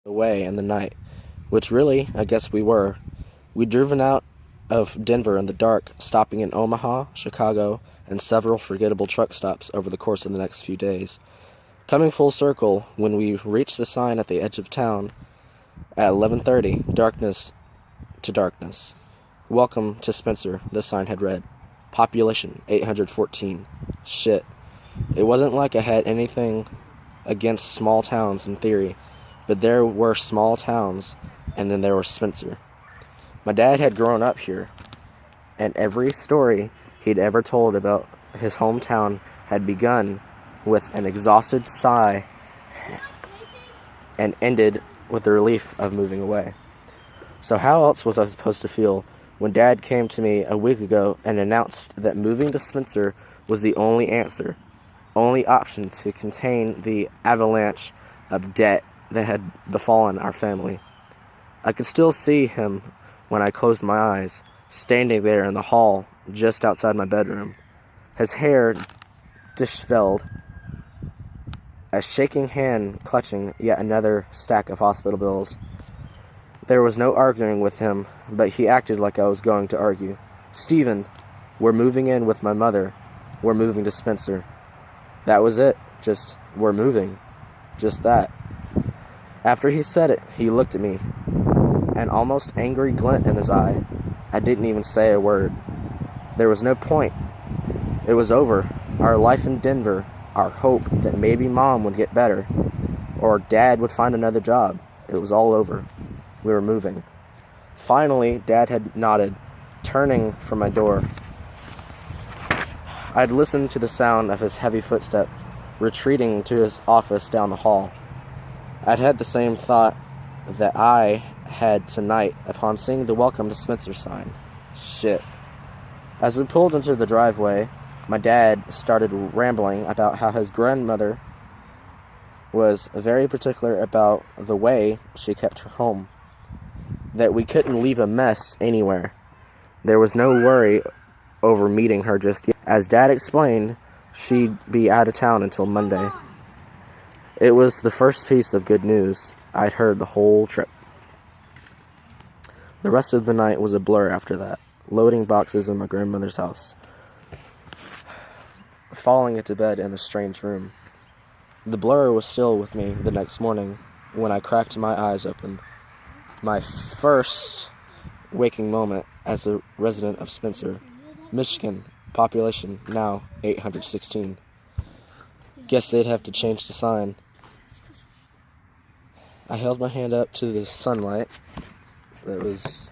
away in the night, which really, I guess we were. We'd driven out of Denver in the dark, stopping in Omaha, Chicago, and several forgettable truck stops over the course of the next few days. Coming full circle, when we reached the sign at the edge of town at 11:30, darkness to darkness. Welcome to Spencer, the sign had read. Population 814. Shit. It wasn't like I had anything against small towns in theory, but there were small towns, and then there was Spencer. My dad had grown up here, and every story he'd ever told about his hometown had begun with an exhausted sigh and ended with the relief of moving away. So how else was I supposed to feel when Dad came to me a week ago and announced that moving to Spencer was the only answer, only option to contain the avalanche of debt that had befallen our family? I could still see him when I closed my eyes, standing there in the hall just outside my bedroom, his hair disheveled, a shaking hand clutching yet another stack of hospital bills. There was no arguing with him, but he acted like I was going to argue. "Stephen, we're moving in with my mother. We're moving to Spencer." That was it. Just, we're moving. Just that. After he said it, he looked at me, an almost angry glint in his eye. I didn't even say a word. There was no point. It was over. Our life in Denver, our hope that maybe Mom would get better, or Dad would find another job. It was all over. We were moving. Finally, Dad had nodded, turning from my door. I'd listened to the sound of his heavy footstep, retreating to his office down the hall. I'd had the same thought that I had tonight upon seeing the Welcome to Spencer sign. Shit. As we pulled into the driveway, my dad started rambling about how his grandmother was very particular about the way she kept her home, that we couldn't leave a mess anywhere. There was no worry over meeting her just yet. As Dad explained, she'd be out of town until Monday. It was the first piece of good news I'd heard the whole trip. The rest of the night was a blur after that, loading boxes in my grandmother's house, falling into bed in the strange room. The blur was still with me the next morning when I cracked my eyes open. My first waking moment as a resident of Spencer, Michigan, population now 816. Guess they'd have to change the sign. I held my hand up to the sunlight that was